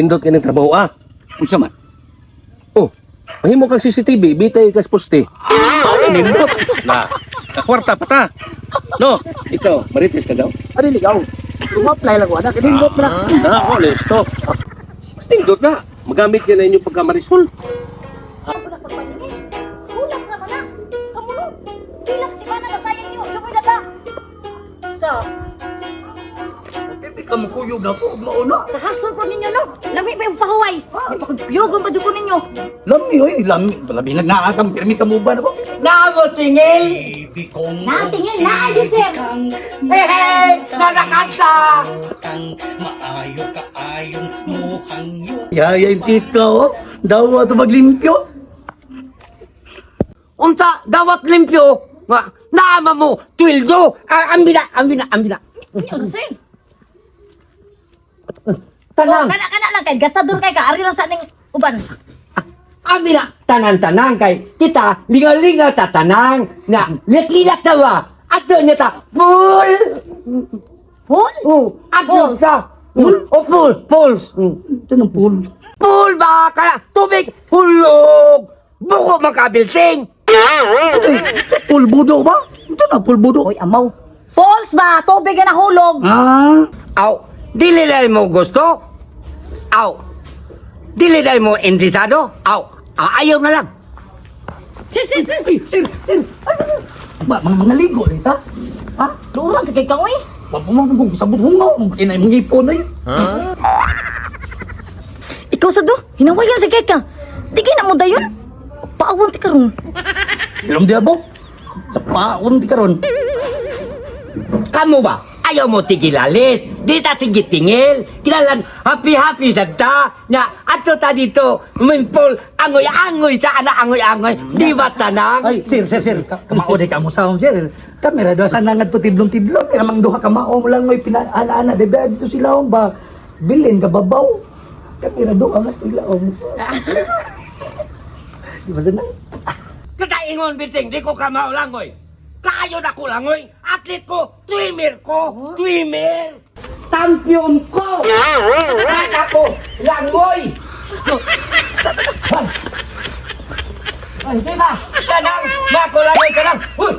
Pindot ka ng trabaho, ah. Unsa man? Oh, mahimo kang CCTV, bitay kas poste. Nindot. Na, kakwarta pa ta. No, ikaw, marites ka daw. Ari ligaw. Apply lang wala kanindot na. Na, oh, listo. Mas nindot na. Magamit ka na inyong pagkamarisol. Ako na pagpaningin. Kulang na mana. Kamulo. Bilang si Mana nasayang niyo. Sumoy na ta. Sa, Pipi ka makuyog na po, mauna. kahasol po ninyo no. Lami pa yung pahuway. May pagkuyogon pa dyan po ninyo. Lami, oy, lami. Labi nagnaakam, pirmi ka mo ba na po? Nako, tingin! Natingin na ayun sir. Hehe! Nanakanta! Maayo ka ayong mukhang yun. Yayain si ikaw, oh. Daw ato maglimpyo. Unsa, dawat limpyo. Naama mo, twildo. Ambina. Ano sir? Tanang. Kana lang kay gastador kay ka. Ari lang sa ning uban. Ambina. Tanang kay kita. Linga-linga tatanang. Na, likilat na ba? Ato niya ta. Full. Full? Ato sa. Pulse. Ito ng pool. Pool ba? Kaya tubig. Hulog. Buko makabilsing. Pulbudo ba? Ito na pulbudo. Oy, amaw. Falls ba? Tubig na nahulog. Aw, dili dahil mo gusto? Aw, dili dahil mo interesado? Aw, ayaw na lang. Sir. Ay, sir. Mga ligo dito. Ha? Luran sa kay ka oy. Wapumang kung sabot hungaw. Inay mga ipon ay. Ikaw sa do, hinawayan sa kay ka. Di na mo dayon. Paawon ti karon. Ilong di abo. Sa paon di karon. Kamu ba? Ayaw mo tigilalis. Di ta tigitingil. Kinalan happy sa ta. Nya, ato ta dito. Minpol, angoy-angoy ta, angoy-angoy. Di ba tanang? Ay, sir. Kamao day ka mo sa sir. Kamera doon sana nga to tidlong-tidlong. Kaya mang duha kamao mo lang may pinaana-ana. Diba dito sila ba? Bilin ka babaw. Kamera doon nga sila. Di ba sana? Kataingon, Biting, di ko kamao langoy. Kayo na ko langoy. Atlet ko, twimmer ko. Twimmer. Champion ko. Kaya ko, langoy. Ay, di ba? Tanang, mako langoy, tanang. Uy!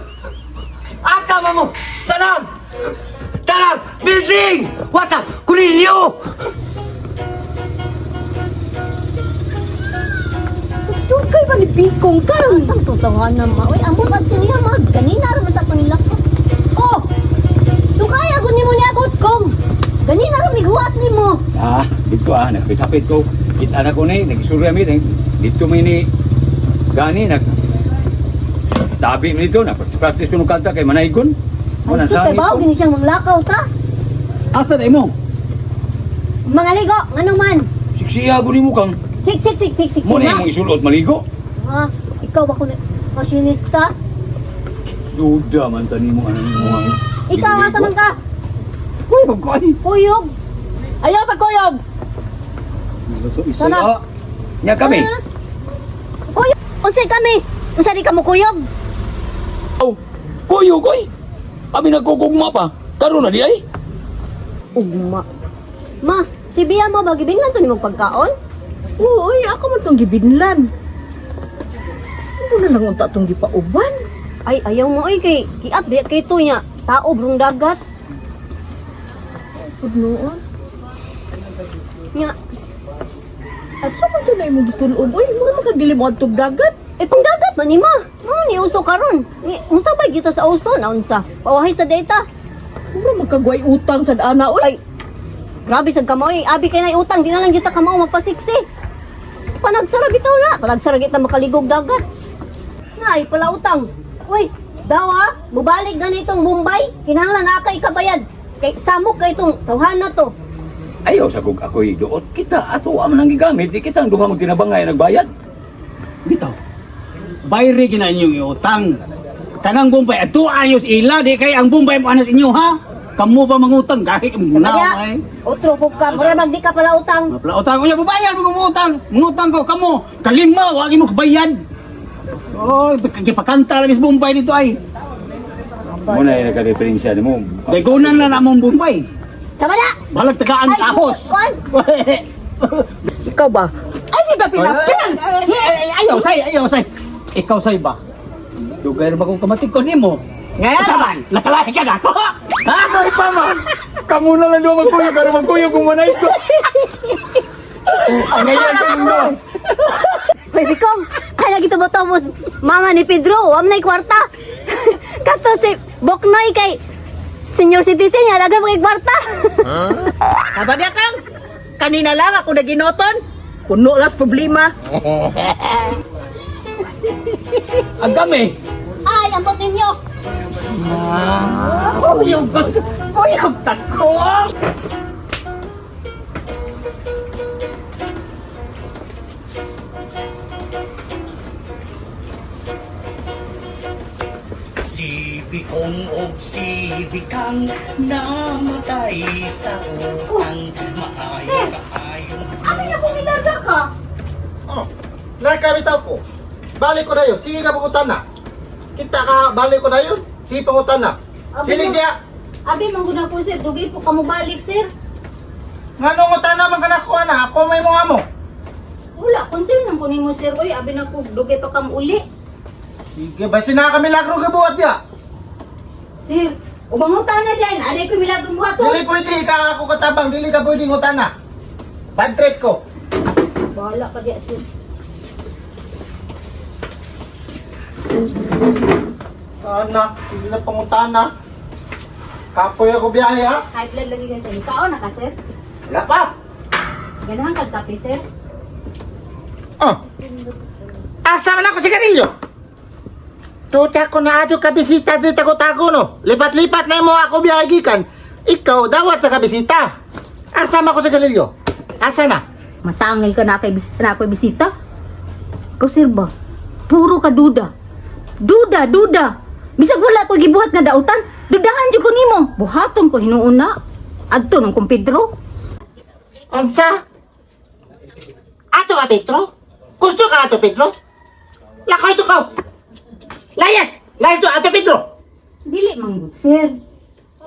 Akama mo, tanang. Biting! Wata, kuninyo! Dugay ba ni Pikong ka? Asang tutawanan ma? Uy, amot at niya mag. Ganina raman tato nila. Oh! Dugay ako ni mo ni abot kong. Ganina raman miguat ni mo. Dito nagpitapit ko. Kita na ko ni, nagsurya mi, dito mi ni Gani, tabi mi dito, practice ko ng kanta kay Manaygon. Ay, sus, kay bawo, gini siyang manglakaw ta. Asa na mo? Mga ligo, anong man? Siksiya ko ni mo kang. Sik Mo na na. yung isulot maligo. Ikaw ako na masyinista. Duda man sa nimo anong mo. Ikaw, asa man ka? Kuyog ko ay. Kuyog. Ayaw pagkuyog! Sana. Nya kami. Kuyog. Unsay kami? Unsa di ka mo kuyog? Kuyog oy. Abi nagkugugma pa. Karon na di ay. Ugma. Ma, si Bia mo ba gibinglan to ni mong pagkaon? Uy, ako man tong gibinlan. Ano na lang unta tong gipauban? Ay, ayaw mo ay kay kiat biya kay to nya. Tao brong dagat. Pudnoon. Nya. At sa man sa na imong gisulod? Uy, mura makagili mo atog dagat. Eh pang dagat man ni ma. Mao ni uso karon. Ni unsa ba kita sa uso na unsa? Pawahay sa data. Mura makagway utang sa ana. Uy, Ay. Grabe sad ka mo ay abi kay nay utang di na lang kita ka mao magpasiksi. Panagsara bitaw na. Panagsara kita makaligog dagat. Nay, pala utang. Uy, dawa, mubalik ganitong Bombay. Kinahanglan na kay kabayad. Kay samok kay itong tawhana to. Ayaw sa kog ako'y doot. Kita ato man ang gigamit. Di kita ang duha mo tinabangay nagbayad. Bitaw. Bayre gina inyong utang. Kanang Bombay ato ayos ila di kay ang Bombay mo anas inyo ha. Kamu ba mangutang kahit mo na ay. Otro po ka. Mura di ka pala utang. Mapla utang ko niya babayad mo utang. Mangutang ko kamo. Kalima wagi mo kabayad. Oh, gipakanta lang is Bombay dito ay. Mo na yung nagka-diferensya ni mo. Kay gunan na namong Bombay. Sama na! Balag tagaan Ay, tapos. kuwan! Ikaw ba? Ay, di ba pinapil? Ayaw, say. Ikaw, say ba? Dugay na ba kung kamatik ko nimo? Ngayon. Saban, nakalahi ka na ako. Ha? Ay, Mama! Kamu na lang doon magkuyog, pero magkuyog kung manay ko. Ang ngayon sa mundo. Pwede kong, ay lagi tumutubos, mama ni Pedro, wam na kwarta. Kato si Boknoy kay senior citizen niya, laga mga kwarta. Sabi niya kang, kanina lang ako naginoton. Puno las problema. Ang dami. Ay, ambot ninyo. Uyog tako. Si Bikong og si Bikang namatay sa utang. Maayo kaayong Ano na kung ilarga ka? Oh, kami tao ko. Balik ko na yun. Sige ka pangutan na. Kita ka, balik ko na yun. Sige pangutan na. Silig niya. Abi, mangguna po sir, dugi po kamo balik sir. Nga nung utan na magkanakuha na. Ako may mga mo. Wala, concern lang po ni mo sir. Uy, abi na po, dugi pa kamo uli. Sige, basi na kami lagro kabuhat niya. Sir, umangutan na dyan, aday ko milagrong buhaton. Dili pwede ka ako katabang. Dili ka pwede ngutan na. Bad trip ko. Bahala ka diya sir. Anak, hindi na pangutan na. Kapoy ako biyahe ha. High blood lagi ka sir. Kao na ka sir. Wala pa. Ganahan ka kape sir. Oh. Asa man ako si Carillo? Tuta ko na ato kabisita dito ko tago no. Lipat-lipat na mo ako biyahe gikan. Ikaw dawat sa kabisita. Asa man ako si Carillo? Asa na? Masangil ka na ako bisita. Ikaw sir ba? Puro ka duda. Duda. Bisag wala ko gibuhat nga dautan. Dudahan dyan ko nimo. Buhaton ko hinuuna. Adto ng kong Pedro. Ansa? Ato ka Pedro? Gusto ka ato Pedro? Lakaw ito ka. Layas to ato Pedro. Dili manggod sir.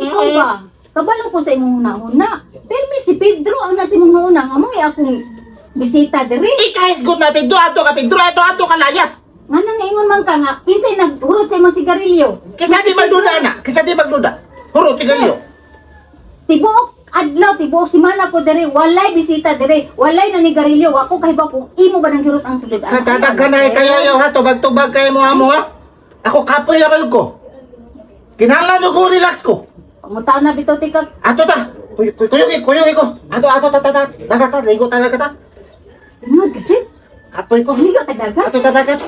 Ikaw ba? Kabalo ko sa imong huna-huna. Pero si Pedro ang nasa imong huna. Nga mo akong bisita diri. Ikahis good na Pedro. Ato ka Pedro. Ato ka layas. Nga nang ingon man ka nga. Pinsay naghurot sa imong sigarilyo. Kisa di magduda na. Kisa di magduda. Huro, tigalyo. Tibuok adlaw, tibuok simana ko diri. Walay bisita diri. Walay nanigarilyo. Ako kahibaw kung imo ba nang hirot ang sulod. Katadag ka na kayo yo ha. Tubag-tubag kayo mo amo ha. Ako kapoy ako ko. Kinahanglan ko relax ko. Pangutaw na bitaw tika. Ato ta. Kuyugi ko. Ato ta. Dagat ligo talaga ta. Tingnan kasi. Kapoy ko. Hindi ka tagaga. Ato ta dagat.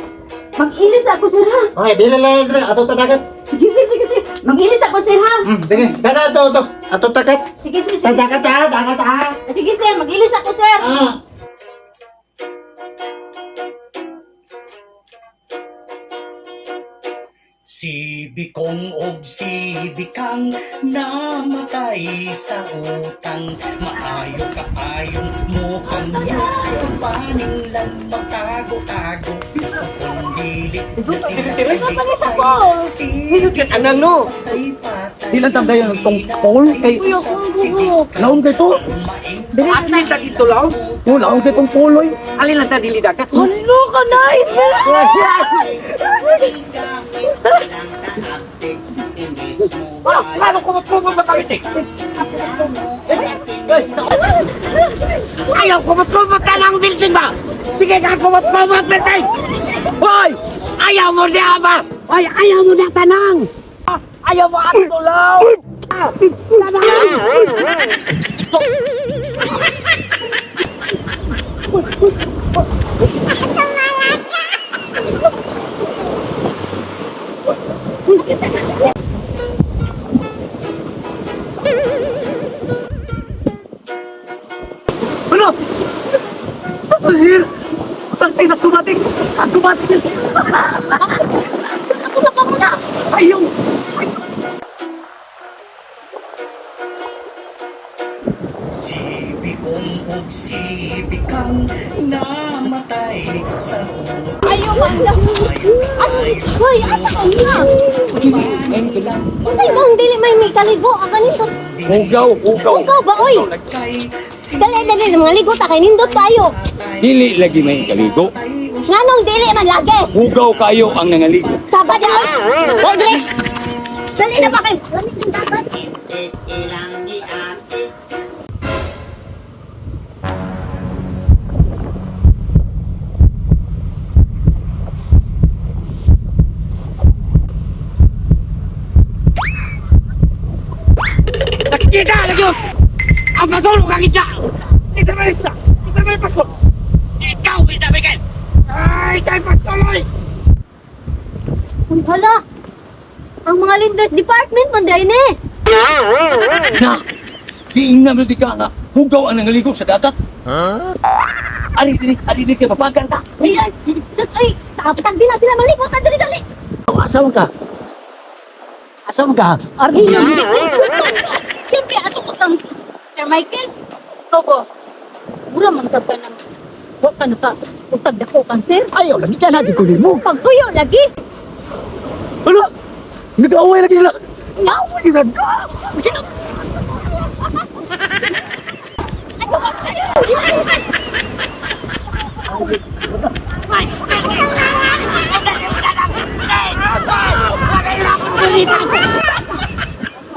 Mag-ilis ako sir ha. Okay, bila lang dire. Ato ta dagat. Sige sir. Mag-ilis ako sir ha. Sige, dagat to. Ato dagat. Sige sir. Sa dagat ha. Sige sir, mag-ilis ako sir. Ah. Si Bikong og si Bikang namatay sa utang. Maayo kaayong mukhang yun. Paning lang magtago-tago. Kung dili na sila Panis ako. si Hinugyan anang no. patay. Di lang tamdayan ang tongkol kay... Laon kay to. Alin ta dito laon? Oo, laon kay tong puloy. Alin lang ta dili dagat. Ano ka na? Lalo kumot-kumot makawitik. Ayaw kumot-kumot ka ng building ba? Sige ka kumot-kumot building! Hoy! Ayaw mo niya ba? Hoy! Ayaw mo niya tanang! Ayaw mo at tulaw! Ano? Sa to, sir? Sa tumating! Ang tumating niya, sir! Ako na pa muna! Ayong! Si Bikong og si Bikang namatay sa utang. Ayaw banda. Hoy, asa ka nga? Patay mo, hindi may kaligo. Ang ganito. Ugaw. Ugaw ba, oy? Kay Dali, mga ligo ta kay nindot kayo. Dili lagi may kaligo. Nganong dili man lagi? Hugaw kayo ang nangaligo. Sabad na. Oy, dali. Dali na ba kayo? Lamig ng dagat. Kita lagi. Ang pasol kang isa. Isa may pasol. Ikaw isa Miguel. Ay, kay pasol oy. Uy, hala. Ang mga lenders department man dahil eh. Na, diingnan mo di ka nga, hugaw ang nangaligo sa dagat. Ari kay papagan ta. Ay, tapatag din na sila maligot. Dali. Asa ka? Argino. Siyempre, ato ko kang Sir Michael. Tobo. Mura man ka ng huwag ka naka utag dako kan sir. Ayaw, lagi ka na, di ko mo. Pagtuyo lagi. Ano? Nag-away lagi sila. Nawa ni Radha.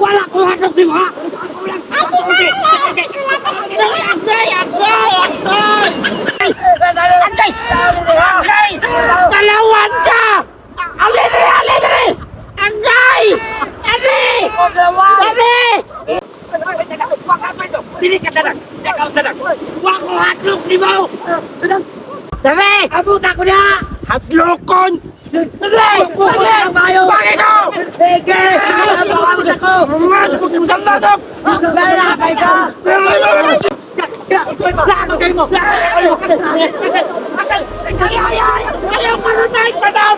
Wala ko hatos di mo ha. Angay! Dalawan ka! Alili! Angay! Ali! Dili ka dadag! Wala ko hatlok di mo! Dali! Abuta ko na! Hatlokon! Dali! Bakit ko! Sige! Abuta ko! Sandadok! Lalakay ka! Ayaw ka na naik ka daw!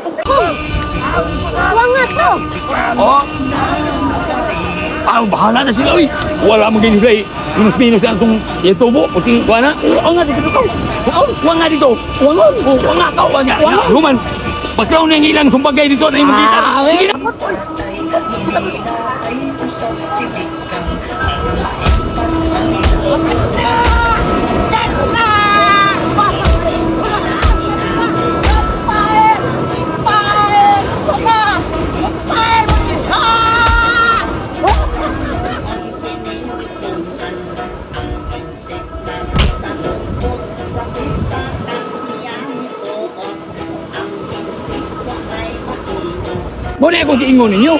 Wangat to. Oh! Bahala na sila, uy! Wala maging sila eh. Minus-minus ang itong tubo, puting kuha na. Huwag nga dito to. Huwag nga dito. Huwag nga. Human. Pagkaw na yung ilang sumbagay dito na yung magkita. Sige na. Muna akong giingon ninyo.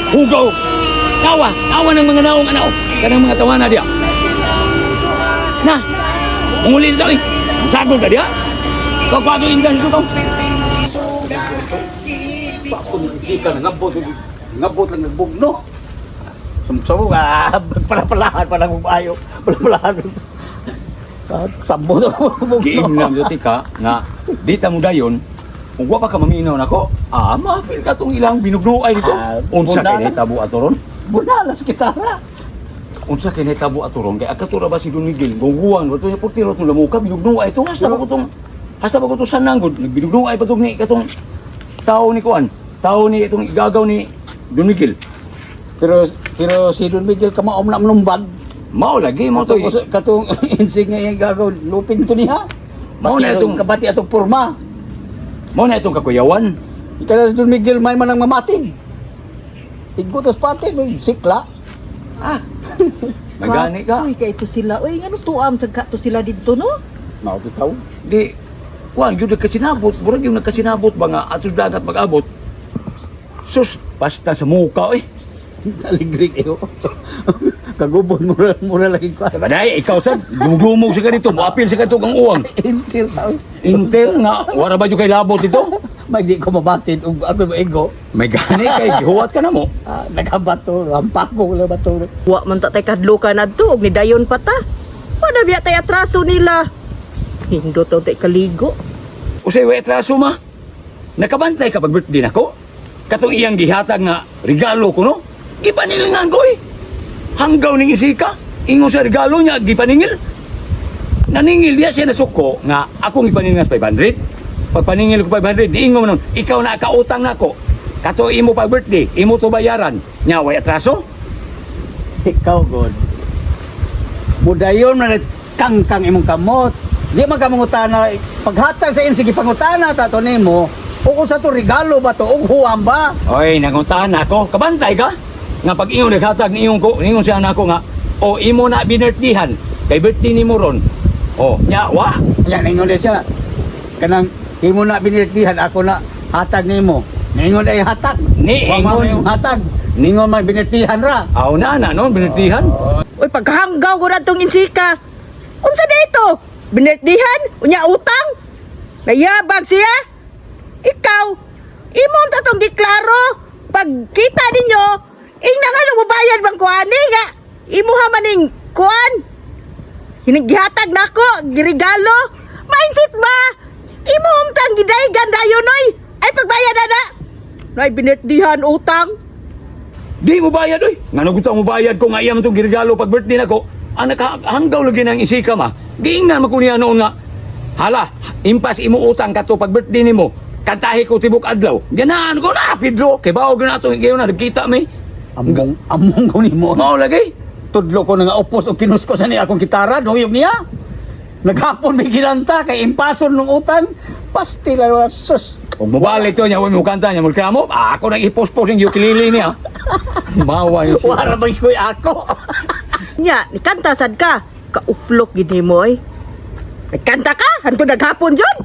Hugaw. Tawa ng mga naong ano. Kanang mga tawana diya. Na. Mungulin daw eh. Sagol ka diya. Kapado ingan ito. Ako nagsikan, ngabot lang nagbugno. Sumsamo ka, palapalahan pa lang umayo. Palapalahan. Sambo na mo. Giinam dito ka nga, di ta mo dayon, kung wa pa ka maminaw nako, mapil ka tong ilang binugnuay dito. Unsa kay nahitabo atoron? Bunalas kita na. Unsa kay nahitabo atoron? Kay akatura ba si Don Miguel, guguan, wato niya putiro tong lamuka, binugnuay ito. Hasta ba ko tong sananggod, nagbinugnuay pa tong ni katong tao ni Kuan. Tao ni itong igagaw ni Don Miguel. Pero si Don Miguel kamaom na mlumbad. Mao lagi mo to. Katong insig nga yung gagaw, lupin to niya. Mao na itong kabati atong porma. Mao na itong kakuyawan. Ikala si Don Miguel may manang mamatin. Igutos pati, may sikla. Nagani ka. Uy, kay ito sila. Uy, ano tuam sa to sila dito, no? Mao bitaw. Di, Kuan, yun nagkasinabot. Murag yung nagkasinabot ba nga atos dagat mag-abot. Sus, basta sa muka eh. Taligrig iyo. Kagubon mura lagi ko. Kabaday, ikaw sad, dumugumog sa ganito, muapil sa ganito kang uwang. Intil tao. Intel nga, wala ba yung kay labot ito? May di ko mabatid ug abi mo ego. May gani kay huwat ka na mo. Nagabato, rampako la bato. Wa man ta tay kadlo ka nadto og ni dayon pa ta. Wala biya tay atraso nila. Hindot taw tay kaligo. Usay way atraso ma. Nakabantay ka pag birthday nako. Katong iyang gihatag nga regalo ko no. Gipanilingan ko eh. Hanggaw ning isika. Ingon sa regalo niya gipaningil. Naningil niya siya nasuko nga akong ipaningan 500. Pagpaningil ko 500, diingon mo nun, ikaw na kautang na ako. Kato imo pa birthday, imo to bayaran. Nya way atraso? Ikaw god. Mudayon na kangkang imong kamot. Di man ka mangutana paghatag sa insige pangutana tato nimo. O kung sa to regalo ba to og huwam ba? Oy, nanguntahan ako. Kabantay ka? Nga pag ingon naghatag ni ingon siya nako nga, o imo na binertihan kay birthday ni mo ron. O, nya wa. Yan ingon na siya. Kanang imo na binirtihan ako na hatag nimo. Ningon ay hatag. Ni Wa man ingon. yung hatag. Ningon man binirtihan ra. Aw na no, binertihan. Uy, pagkahanggaw ko na itong insika. Unsa na ito? Binirtihan? Unya utang? Nayabag siya? Ikaw, imong tatong giklaro. Pag kita ninyo, ing na nga lumabayad bang kuani nga. Imo ha maning kuan. Hinigihatag na ko, girigalo. Mindset ba? Imo umtang gidaygan dayon oy. Ay pagbayad na. Nay binirtihan utang. Di mo bayad oy. Ngano gusto mo bayad ko nga iyam tong giregalo pag birthday nako. Ang nakahanggaw lagi ng isika ma. Giingnan man ko niya noon nga. Hala, impas imo utang kato pag birthday nimo. Kantahi ko tibok adlaw. Ganaan ko na Pedro. Kay bawo gyud ato ngayon na nagkita mi. Among ko nimo. Mao lagi. Tudlo ko nga upos o kinuskosan niya akong gitara, doyog niya. Naghapon may ginanta kay impason ng utang. Pastila na sus. Kung mabalik to niya, huwag mo kanta niya, mo, ako nang ipos-pos yung ukulele niya. Mawa yung siya. Wala bang ko'y ako. Nya, nikanta sad ka. Kauplok gini mo eh. Nagkanta ka? Hanto naghapon dyan.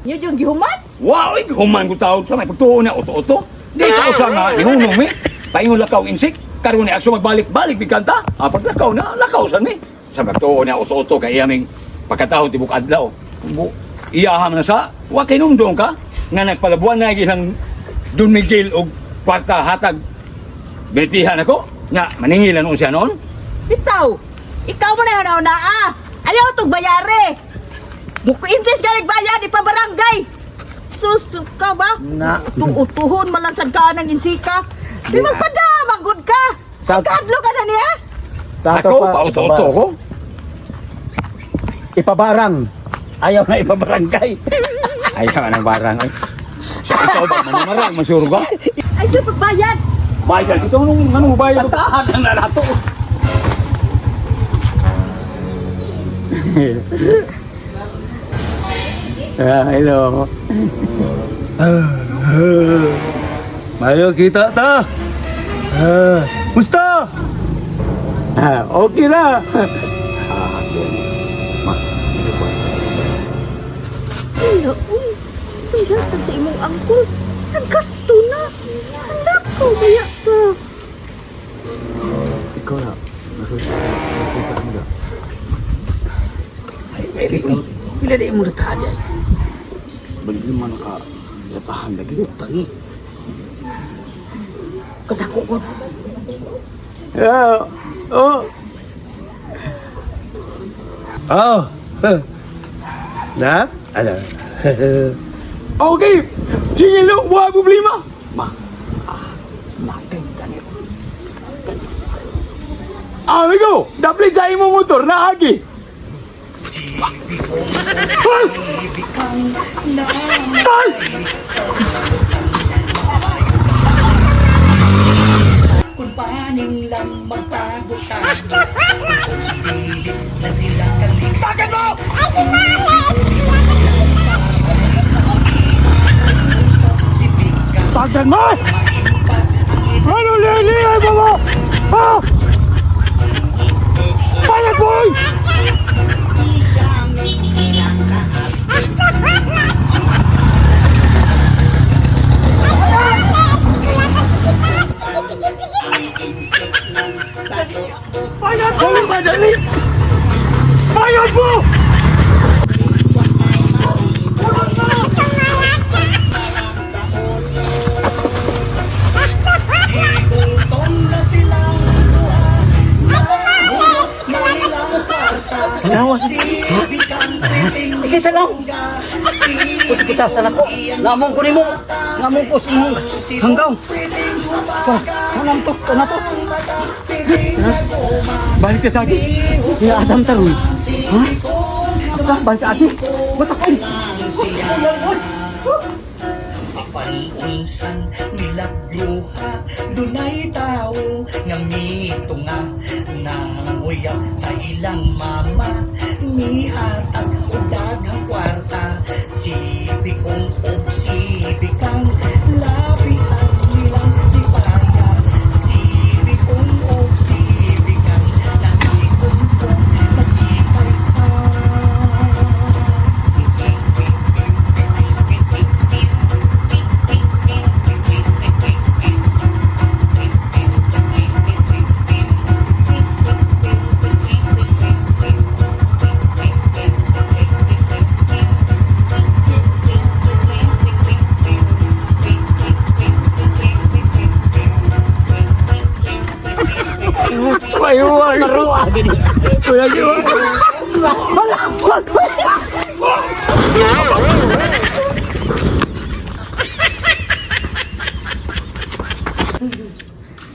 Yun yung gihuman. Wow, human ko tawag sa may pagtuon niya, oto-oto. Di ka usang nga, nihunong mi. Paingon lakaw insik. Karoon ni akso magbalik-balik, bigkanta. Pag lakaw na, lakaw sa mi. Sa pagtuon niya, oto-oto, kaya aming pagkatahon tibok adlaw. Iyaham na sa, wag kinumdong ka. Nga nagpalabuan na isang Don Miguel o kwarta hatag. Betihan ako. Nga, maningilan mo siya noon. Ikaw mo na yun na ah. Ayaw itong bayari. Muku-insist ka nagbayad, ipabarangay. Sus, ka ba? Na. Tuutuhon malansad ka ng insika. Di magpadamang good ka. Sa- Kadlo ka na niya. Sa ato Ako, pa, pauto-auto ko. Ipabarang. Ayaw na ipabarangay. Ayaw ka ng barang. Ay. Ikaw ba, manamarang, masyuro ka? Ay, di pagbayad. Bayad, ito anong bayad? Tahan na nato. Hello. Mayo kita ta. Musta? Okay na. Hala, uy. Uy, lasan sa imong angkol. Nagkasto na. Anak ko, maya ka. Ikaw na. Pila di mo natahan yan. Balik naman ka. Natahan lagi. Tangi. Katako ko. Oh. Oh. Na? Ano? Okay. Sige lang, wala problema. Natin kanil. Amigo, dapat sa imong motor na agi. Sibi kong sibi kang namatay sa kung paning lang magtago-tago kung pilit na sila kalit. Bakit mo? Tagan mo! Ano liliyay mo mo? Ha? Bayad boy! Bayad mo! Madali! Bayad mo! Gutom na silang duha nahulog na ilang kwarta. Sibi kang piling Ikisa lang. Puti kita sa nako. Namong ko nimo. Namong ko sa imong hanggaw. Kanang to, kana to. Balik ka sa akin. Ya asam taroy. Ha? Asa balik ka ati. Batak ay. Bisan unsan milagruha dunay tao nga mitunga nanguyab sa ilang mama mihatag og daghang kwarta sibikong og sibikang labihan nilang tipaya sibikong og sibikang nakikumpong nakikay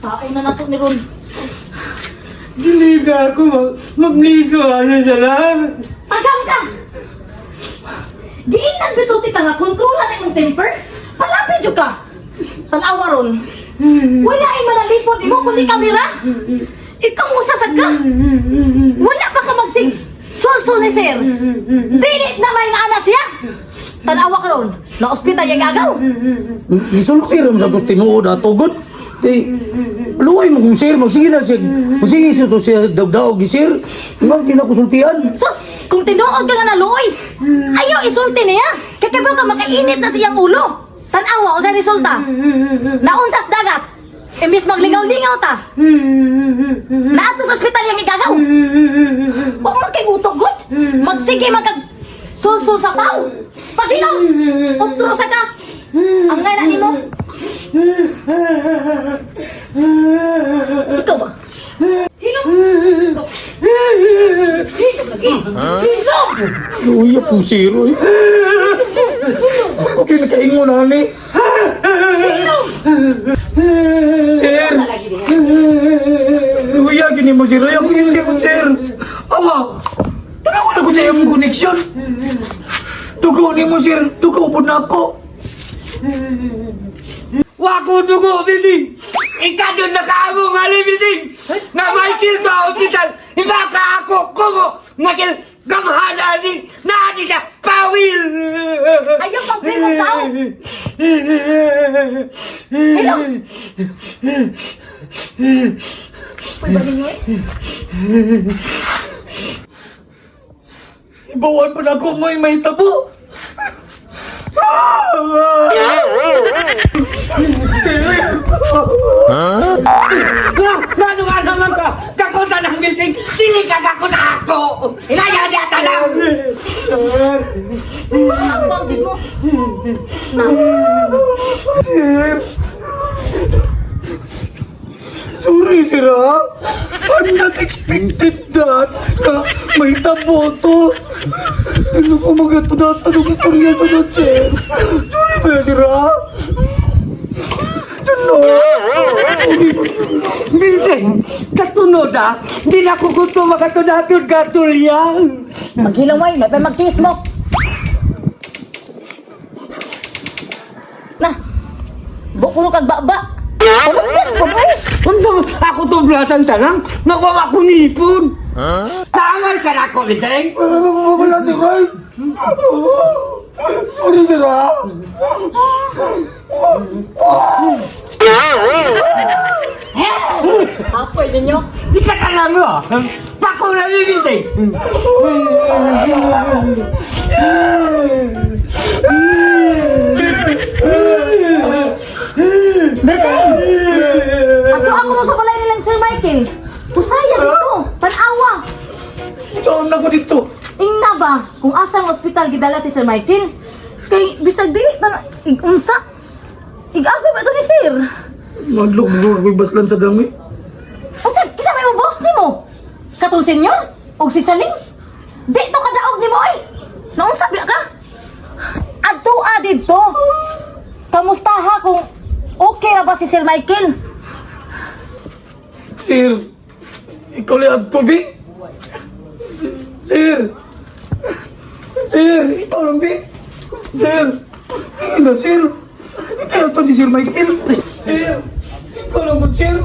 Saon na nato ni Ron. Dili ka ako magliso ano siya lang. Agam ka! Diin ang bituti ka nga, kontrolan ang temper. Palapit jud ka. Tanawa ron. Wala ay manalipod imo kundi kamera. Ikaw usasag ka. Wala ba ka magsig sul ni sir. Dili na may naana siya. Tanawa ka ron. Na ospital yung agaw. Isultiram sa gusto mo na tugod. Luay mo kung sir, magsige na siya. Magsige siya to siya daw-daw, sir. Ibang kinakusultian. Sus, kung tinuod ka nga naluoy, ayaw isulti niya. Kakabaw ka makainit na siyang ulo. Tanawa o sa resulta. Naunsas dagat. Imbis maglingaw-lingaw ta. Naato sa ospital yung igagaw. Huwag man kay utog good. Magsige magkag sul-sul sa tao. Paghilaw, utro sa ka. Ang ngay na nimo. Ikaw ba? Hilom! Hilom lagi! Hilom! Luya po zero eh. Okay, nakaingo na ni. Sir! Luya, gini mo zero. Ako hindi ko sir. Awa! Tanawa na ko sa iyong koneksyon. Tugo ni mo sir. Tugo po na ako. Wako dugo, building! Ika doon nakaamo nga ni building! Na Michael sa hospital! Iba ka ako kumo! Michael gamhala ni natin sa pawil! Ayaw pag-bring ng tao! Hello! Uy, ba ninyo eh? Ibawan pa na ako may tabo! Ano nga naman ka? Kakunta ng meeting! Dili ka kakunta ako! Ilayaw niya tanang! Ang bangdid mo! Na! Sorry, sir, ha? I'm not expected that na may tabo to. Ano ko magatatanong istorya sa doon, sir? Sorry ba, sir, ha? Bilising, katunod ah. Hindi na ko gusto makatunatod katulyan. Maghilaway, may pa magkiss mo! Na! Bukulo kag baba! Pulupas po ba eh? Ako to blasan tanang, nakuha ko nipon. Tamal ka na ko, Bilising. Wala si Roy. Sorry, sir, ha? Apoy ninyo! Di ka alam mo, ha? Pako na Bilising. Berting! Ato ako no sa balay nilang Sir Michael! Usaya dito! Tanawa! Saan na ko dito? Ingna ba kung asang ospital gidala si Sir Michael? Kay bisag dili na unsa? Igago ba ito ni Sir? Madlog mo, may baslan sa dami. Asa, kisa may mo boss nimo? Katong senyor? Og si Saling? Di to kadaog nimo ay! Naunsa biya ka? Adtua dito! Kamustaha kung okay na ba si Sir Michael? Sir, ikaw lihat to, Bi. Sir! Sir, ikaw lang, Bi. Sir! Sige na, sir. Ayaw to ni Sir Michael. Sir, ikaw lang po, Sir.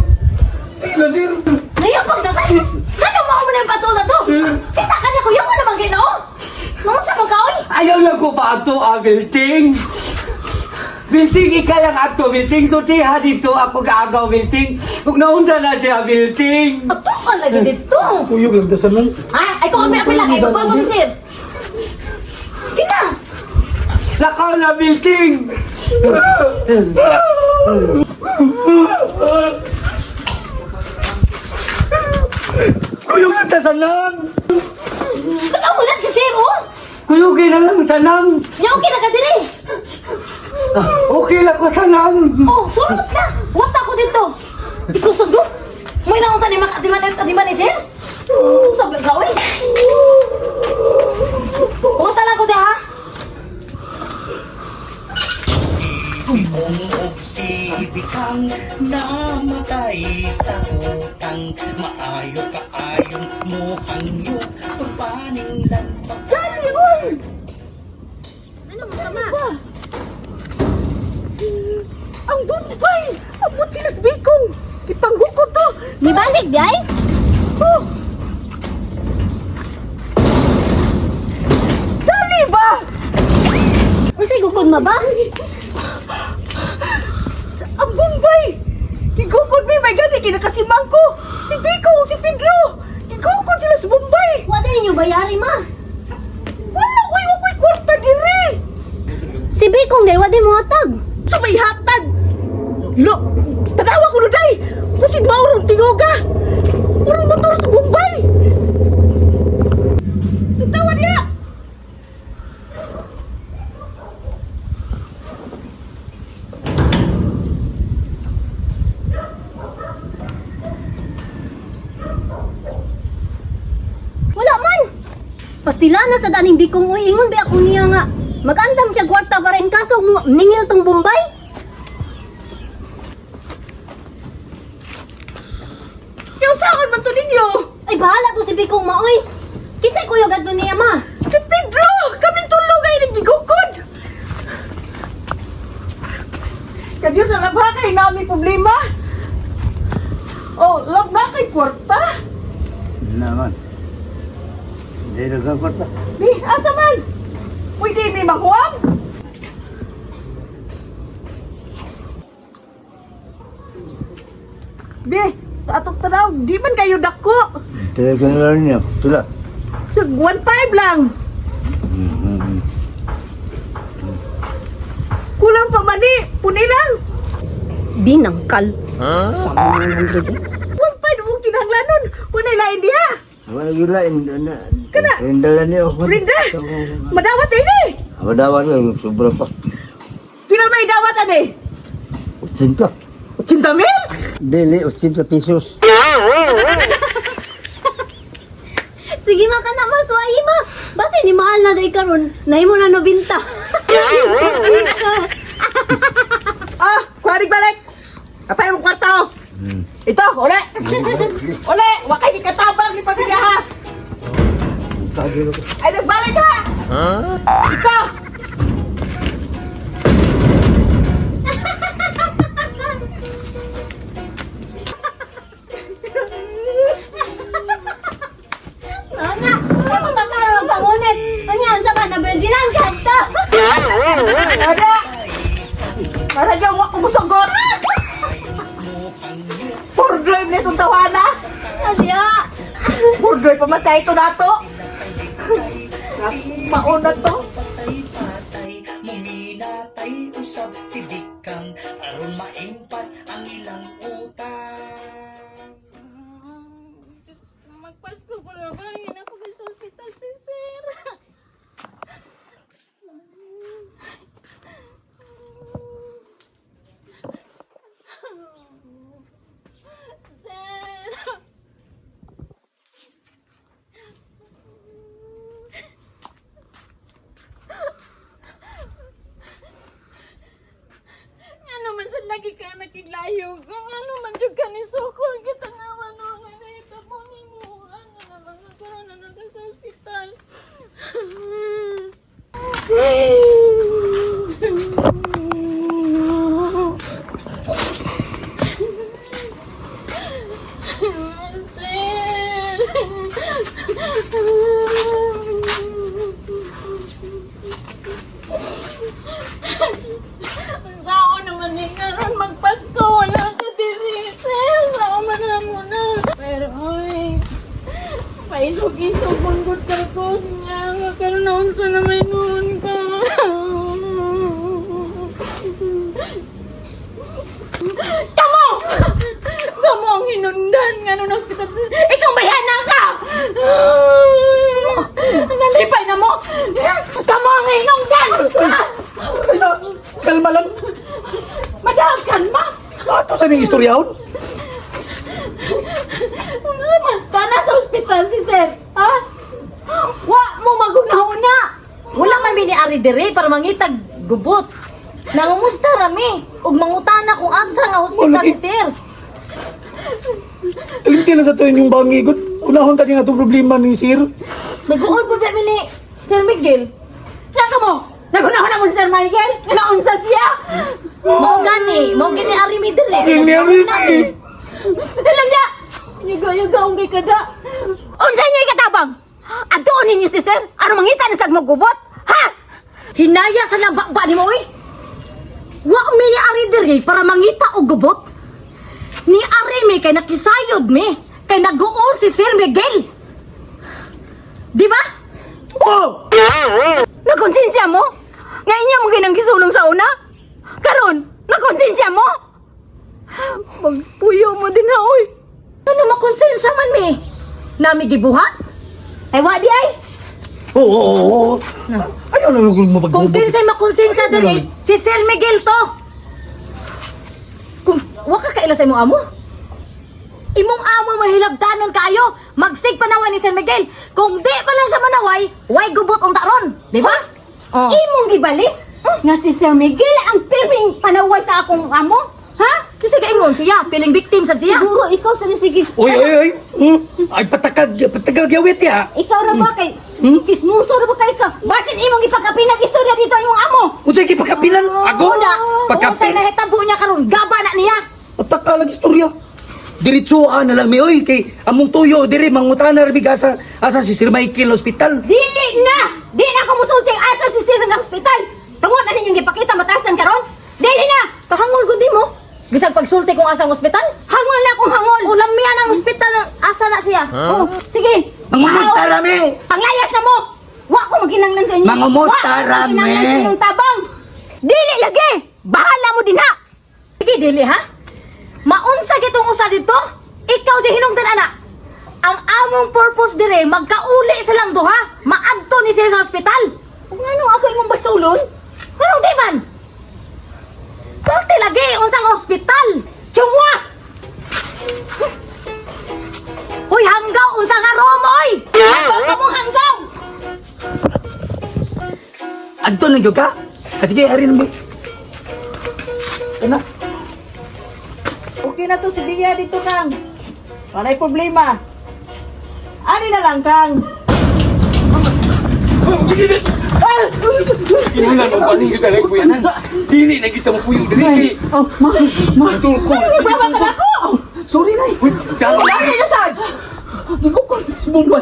Tila, Sir. Nayapag na kayo! Ano mo mo na yung patula to? Kita ka niya kuya mo naman ginoo! Mga sa magkaoy! Ayaw lang ko pa ato, Bilting. Bilting, ika lang ato, Bilting. So, tiha dito ako kaagaw, Bilting. Kung naunsa na siya, Bilting. Ato ka lagi dito! Kuyog lang dasan lang. Ha? Ay kung kami apila kayo, ba mo sir? Kita! Lakaw na, Bilting. Kuyog lang dasan lang. Tanaw mo lang si sir, oh! Kuyugin na lang, sanang. Nya okay na ka diri! Okay lang ko, sanang. Oh, sulot ka! Wata ko dito! Ikaw sundo! May naunta ni Makatiman ni sir? Sabi ka, uy! Wata lang ko di ha? Bibong si Bikang namatay sa utang. Maayo kaayong muhang yung pagpaning lang. Ano mo tama? Ang Bombay! Abot sila sa Bicong! Ipanggukod to! Nibalik di ay? Oh! Dali ba? Unsay gukod ma ba? Ang Bombay! Igukod may gani kinakasimang ko! Si Bicong, si Pedro! Igukod sila sa Bombay! Wala ninyo bayari ma! Wala ko'y wako'y kwarta diri! Si Bikong day, wala mo hatag! Sa may hatag! Lo! Tanawa ko na day! Masid maurong tingoga! Urong motor sa Bombay! Tanawa niya! Wala man! Pastila na sa daning Bikong uy, ingon ba ako niya nga mag-andam siya kwarta pa rin kaso ningil tong Bombay? Yung saan man to ninyo? Ay bahala to si Bikong maoy! Kisay kuyo gadto niya ma! Si Pedro! Kami tulong ay nagigukod! Kadyo sa labakay namin problema! Oh, labakay kwarta! Naman. Hindi nagkakwarta. Ni, asa man? Pwede may makuwang? Be, atok tanaw, di man kayo dako. Talaga na lang niya. Tula. 1.5 lang. Kulang pa mani, puni lang. Binangkal! Sama na lang dito. 1.5 mong kinahanglanon. Kunay lain diha. Wala yun lang. Kana? Rindalan niya. Rinda, madawat ini. Madawan nga. Sobra pa. Pila may dawat ani? 80. 80 mil? Dili, 80 pesos. Sige ma ka na maswai ma! Basta ni mahal na day karon, nahi mo na 90. Ah, kuharig balik. Apay mo kwarta oh. Ito, uli. Uli, wakay di katabang ni pamilya ha. Ay, nagbalik ha. Ito. Ana, ay mo takaroon pangunit. Anyan sa ka na virginan ka to. Ada. Para dyan, wak ko musugot. Puro drive na itong tawana. Adya. Puro drive pamatay ito nato. Mauna to. Patay, muminatay, usab si Bikang, aron maimpas ang ilang utang. Magpasko ko na ba? Hindi ako sa hospital si Sir. Ano man sa lagi ka nakiglayo? Kung ano man dyan ka ni Sokol, kita nga ano nga na ito po ni mo. Ano naman, nagkaroon na naga sa hospital. Paisog-isog manggut ka ko niya. Pero naunsa na may noon ka. Kamu! Kamu ang hinundan nga nung hospital. Ikaw bayana ka! Nalipay na mo! Kamu ang hinundan! Kalma lang. Madagan ma! Ato sa ning istoryahon? Kana sa ospital si Sir, ha? Wa mo maguna-una. Wala man bini-ari dire para mangitag gubot. Nangumusta rami ug mangutana kung asa nga hospital si sir. Kalimti na sa to yung bangigot. Unahon tani nga itong problema ni Sir. Nag-uol po ba ni Sir Miguel? Saan ka mo? Naguna-una mo si Sir Michael? Naunsa siya? Mao gani ari mi dire. Ini ari ni. Alam niya! Yuga-yuga ang kay kada. Unsa niya ikatabang? Adoon ninyo si Sir? Ano mangita na sa magubot? Ha? Hinaya sa nabakba ni mo oy. Wa mi ni ari dire para mangita og gubot. Ni ari mi kay nakisayod mi kay nag-uol si Sir Miguel. Di ba? Oh! Nakonsensya mo? Nga inya mo ginang gisulong sa una? Karon, nakonsensya mo? Magpuyo mo din ha, oy. Ano makonsensya man mi? Nami gibuhat? Ay, wadi ay. Oo. Ayaw na yung Kung mapagbubo. kinsay makonsensya diri, si Sir Miguel to. Kung wa ka kaila sa imong amo, imong amo mahilabtanon kaayo, magsig panawan ni Sir Miguel. Kung di pa lang sa manaway, way gubot ang taron, di ba? Oh. Imong gibalik nga si Sir Miguel ang pirming panaway sa akong amo? Ha? Kasi kaingon siya, piling victim sa siya. Siguro ikaw sa sige. Oy. Ay, patagag yawit ya. Ikaw ra ba kay chismoso ra ba kay ka? Basin imong ipagkapinag istorya dito imong amo. Unsay pagkapilan? Ako? Una, kung sa'y nahitabo niya karon, gaba na niya. Ataka lang istorya. Diretsuan na lang mi oy kay among tuyo diri mangutana ra bigasa asa si Sir Michael Hospital. Dili na! Di na ko musulting asa si Sir ng ospital. Tungod na ninyong ipakita matasan karon. Dili na! Kahangol ko di mo. Bisag pagsulti kung asang ospital? Hangol na akong hangol. Ulam niya ng ospital, asa na siya? Oh, sige. Mangumusta rami. Panglayas na mo. Wa ko maginangnan sa inyo. Mangumusta, Wa ko Rame? maginangnan sa inyong tabang. Dili lagi. Bahala mo din ha. Sige, dili ha? Maunsa gitong usa dito? Ikaw di hinungdan ana. Ang among purpose dire magkauli silang duha. Maadto ni sila sa ospital. Kung ano ako imong basulon? Anong di man? Sulti lagi unsang ospital. Chumwa! Hoy hanggaw unsa nga romoy? Ako ka mo hanggaw! Adto na gyud ka? Sige, ari na mi. Ana. Okay na to si Bia dito, Kang. Walay problema. Ani na lang, Kang. Kinahanglan mo paning ka kay kuyanan. Dili na kita mo puyo diri. Oh, ma. Matul ko. Problema ka na ko! Sorry nay. Dalo. Ani na sad! Ikaw ko bumba.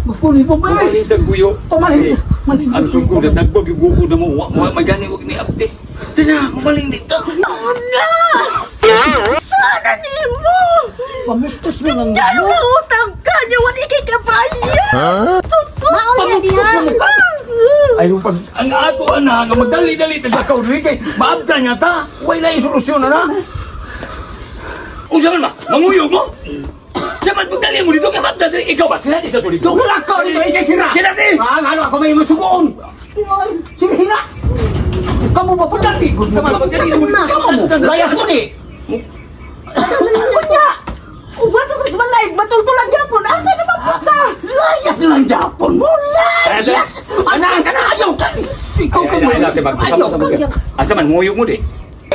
Mapuli po ba? Pamalit ang kuyo. Pamalit. Ang tungkol na nagbagigugo na mo. Magani wag ni update. Tina, mamaling dito. Nauna! Sana ni mo! Pamitos na lang Diyan mo. na utang ka niya, wala ikikabaya! Mauna diha! Ay pag ang ato ana nga magdali-dali ta ka uri kay maabta niya ta. Way na solusyon na. Usa man ba? Manguyo mo. Saman pagdali mo dito kay maabta diri ikaw ba sila sa dito? Wala ka dito, ikay sira. Sila di. Ano ako may masugoon? Sige, hina. Kamu ba padali? Padali mo. Kamu mo. Layas ko ni. Kunya! Bato ko sa balay, batultulan Japon, asa na mapunta? Layas lang Japon mo. Layas. Ana, ayaw ka. Ikaw ka mo. Ayaw ka. Asa man muyog mo di.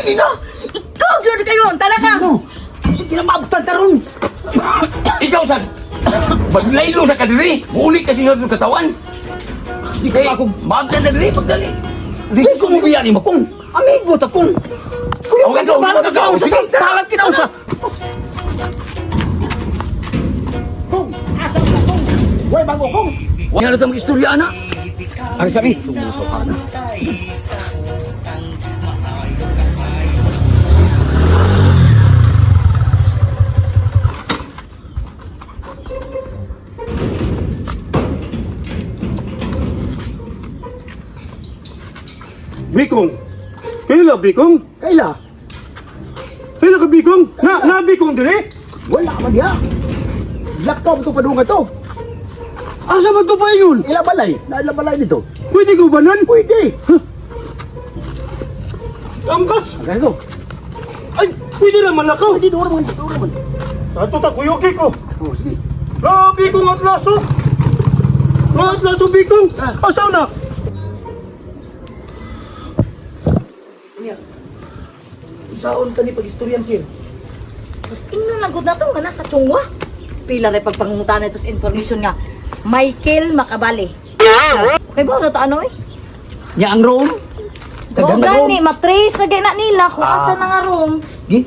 Ina. Ikaw yun kayo, talaga! Ano? Sige na maabtan taron. Ikaw san. Maglaylo sa kadiri. Muli kasi sa katawan. Di Kay ka ako. maabta na diri pagdali. Di ko mo biyan mo kung. Amigo ta kung. Kuya Okay, ka go, balag go, ka go, sa sige. balag kita sa. Kung asa ka kung. Way bago kung. Wala na tamang istorya ana. Ari sabi. Kaila, Bikong? Kaila? Kaila ka, Bikong? Na Bikong dire? Wala man diya. Laptop to padunga to. Asa man to pa yun? Ilabalay. Ilabalay dito. Pwede ko ba nun? Pwede. Angkas! Ganito. Ay, pwede naman ako. Pwede doon naman. Sato ta kuyoki ko. Oh, sige. Bikong at laso. At laso, Bikong. Asaw na? Saon tani pag-istoryan siya. Ino lang gud nato nga nasa tungwa. Pila ray pagpangungutan ito sa information nga Michael Makabali. Okay ba na to ano eh? Nya ang room. O gani matrace ra na nila kung asa na nga room. Gi.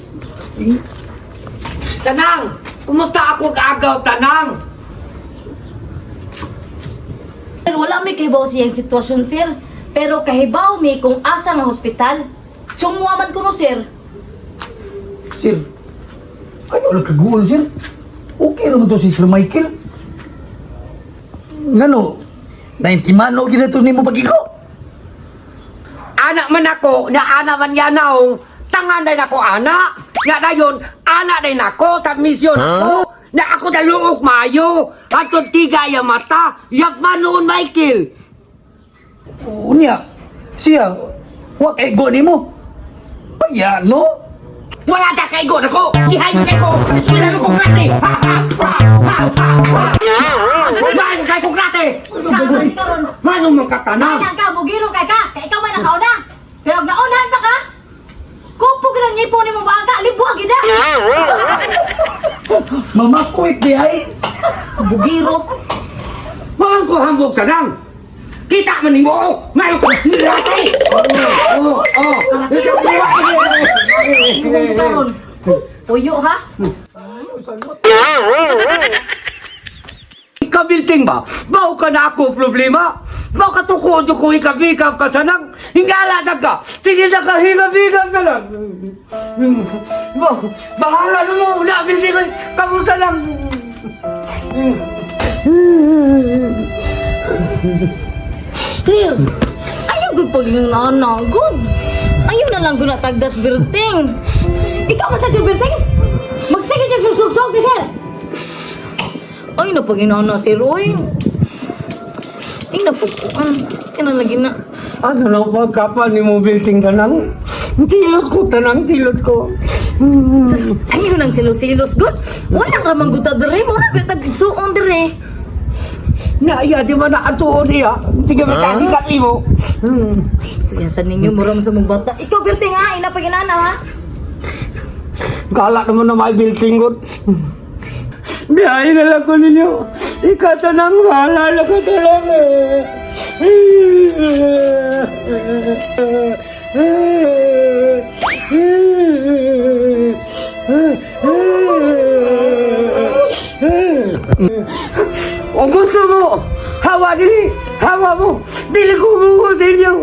Tanang, kumusta ako kaagaw, Tanang? Sir, wala may kahibaw siyang sitwasyon, sir. Pero kahibaw mi kung asa nga hospital. Chungwa man ko no, sir. Sir, ano lang kaguol, sir? Okay naman to si Sir Michael. Ngano, naintimano gina to ni mo pag-iko? Anak man ako, na anak man yan ako, tangan din ako anak. Nga na yun, anak din ako, sa misyon ako. Na ako dalungok mayo, atong tiga yung mata, yak man noon, Michael. Unya, siya, wak ego ni mo. Paya, no? Wala ta kaigo na ko! Ihayin ko! Iskila mo kong klate! Ha! Maano kay kong klate! Maano mong katana? Ay, ka, bugiro kay ka. Kay ikaw may nakauna. Pero naunahan pa ka? Kupog lang niya po ni mong bangka. Libuha gina. Mama, quick di ay! Bugiro. Mahal ko hambog sa lang! Kita man ni mo! Mayo ko! Nilati! Puyo ha? Ikabilting ba? Bao ka na ako problema? Bao ka tukod ko ikabikab ka sanang? Hingalatag ka! Sige na ka, hingabikab ka lang! Bahala na mo! Nabilting ko! Kamusta lang! Sir, ayaw good pag yung ano. Good. Ayaw na lang guna tagdas birting. Ikaw masag yung birting? Magsige yung susugsog ni sir. Ay na pag inaana si Roy. Ay na pag kina lagi na. Ano lang po, kapal ni mo building ka nang? Tilos ko, Ayaw nang silos-silos good. Walang ramang guta dere. Wala bitag suon dere. Naya, di man nakatuon niya. Hindi ka makakikati mo. Yan sa ninyo, muram sa mong bata. Ikaw birting ha, ina pag inana ha. Kala naman na may building ko. Biyahin na lang ko ninyo. Ikata nang maalala ko talaga. Kung gusto mo, hawa dili, hawa mo. Dili ko mo sa inyo.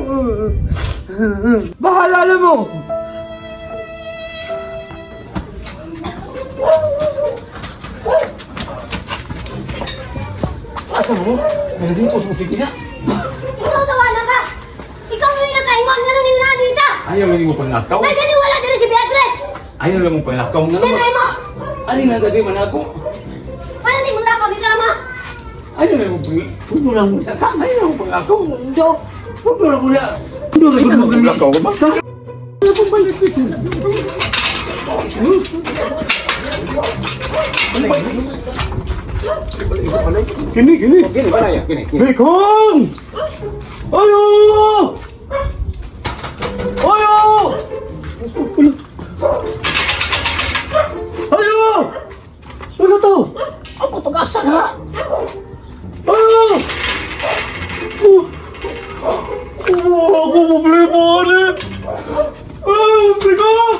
Bahala na mo. Ikaw tawanan ka! Ikaw yung nakaingon nga nung ninanita! Ayaw lang mo panglakaw. Ay, gani wala din si Beatrice! Ayaw lang mo panglakaw. Tinay mo! Ano na gabi man ako? Ano ni mula kami ka naman? Ayaw lang mo panglakaw. Huwag mo lang panglakaw. Ayaw lang mo panglakaw. Jo! Huwag mo lang mula. Ayaw lang mo panglakaw. Gini. Bikong! Ayo! Ano to? Ako tugasan ha. Ayo! Ako problema ulit! Bikong!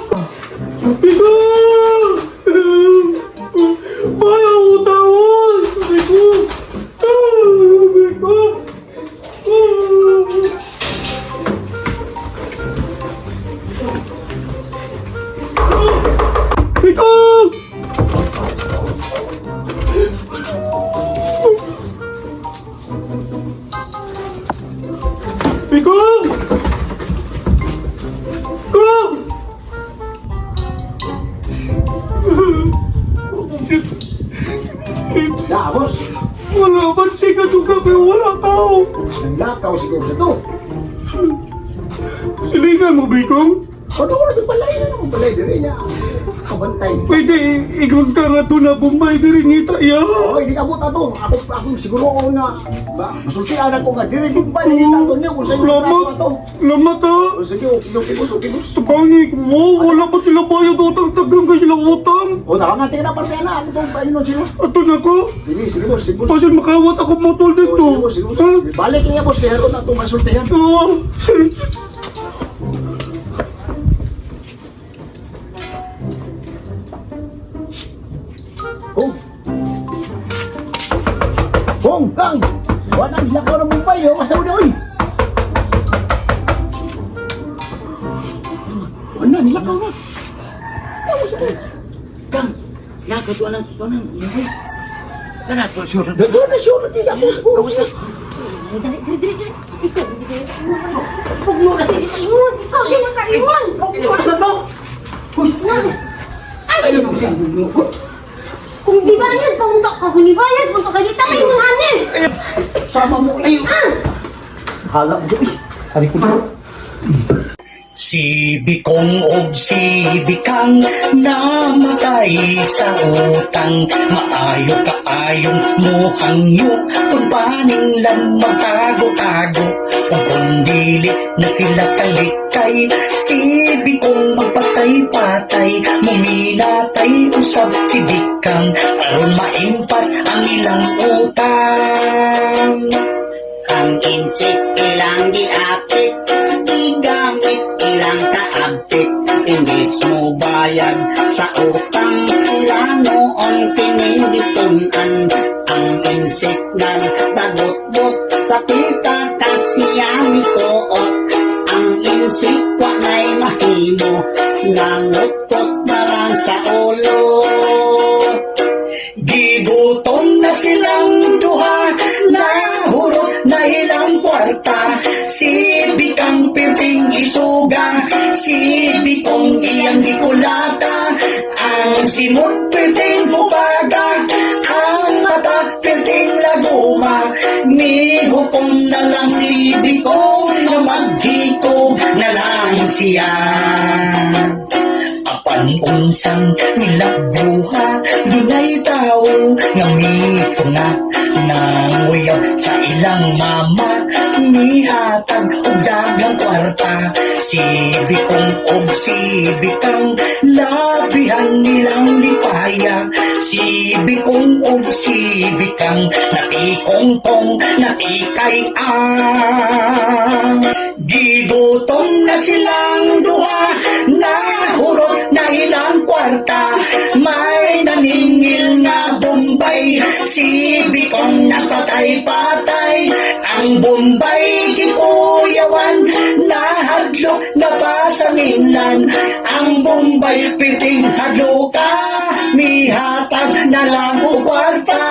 Ayaw ko tawon! Bikong! Bikong! Ito gabi wala tao. Nanglakaw siguro sa to. Silingan mo, Bikong. Ano ko na balay na naman balay dire niya. Kabantay. Pwede igong ka nga doon na Bombay diri ngita iya. Oh, hindi ka buta to. Ako siguro ko nga. Ba, masultian ako nga dire Bombay ngita to niya kung sa iyo Lamat. to. Lamat ha. O sige, okay. Tabangi, wow, wala pa sila bayad utang, tagang ka sila utang. O tara nga, tingnan pa rin na. Ano to? Paano nun sila? Ato na ko. Sige, boss. Pasin makawat ako motol dito. Ha? Balik niya, boss. Kaya ko na ito masultihan. Ah. Hong Kong! Wala nila ko ng Mumbai, oh. Masaw na, oy! Ano, nilakaw na. Tapos, oy. Kang, nakatuwa ng Mumbai. Kana, sure. Doon na, sure. Hindi ako siguro. Tapos na. Dali. Ikaw, Puglo na siya. Iwan! Ikaw, di na kaiwan! Puglo na sa to. Uy, ano? Ay, ano siya? Kung di bayad, pamunta ka. Kung di bayad, punta ka dito kayo ng anin! Sama mo. Ay, hala mo. Uy, hari ko na. Si Bikong og si Bikang namatay sa utang. Maayo kaayong muhangyo kung paning lang magtago-tago. Kung kundili na sila kalikay, si Bikong magpatay-patay. Muminatay usab si Bikang aron maimpas ang ilang utang. Ang insik ilang giapit, igamit ilang kaabit. Imbis mo bayad sa utang, lanoon pininditunan. Ang insik nagtagot-bot sa pita kasiyang ituot. Ang insik wanay mahimo, nangutot na lang sa ulo. Gigutom na silang duha, nahurot na ilang kwarta. Si Bikang pirting isuga, si Bikong iyang gikulata. Ang simot pirting bubaga, ang mata pirting laguma. Mihupong na lang si Bikong na maghikog na lang siya. Apan unsang nilagbuha, dunay tao nga mito na nanguyaw sa ilang mama. Nihatag og dagang kwarta, si Bikong og si Bikang labihan nilang lipaya. Si Bikong og si Bikang natikongkong natikay-ang. Gigutom na silang duha, nahurot na ilang kwarta. May naningil nga Bombay, si Bikong napatay-patay. Ang Bombay gikuyawan, nahadlok na pasanginan. Ang Bombay piting hadloka, mihatag na lang o kwarta.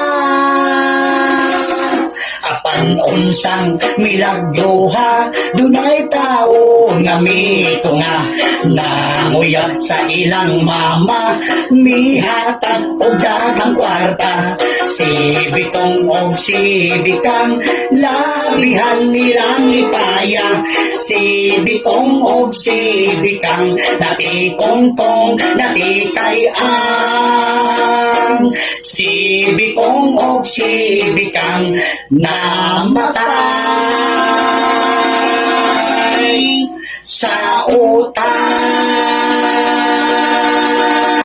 Apan unsang milagruha, dunay tao nga mito nga nanguya sa ilang mama. Mihatag og dagang kwarta, si Bikong og si Bikang labihan nilang lipaya. Si Bikong og si Bikang natikongkong natikay-ang. Si Bikong og si Bikang namatay sa utang.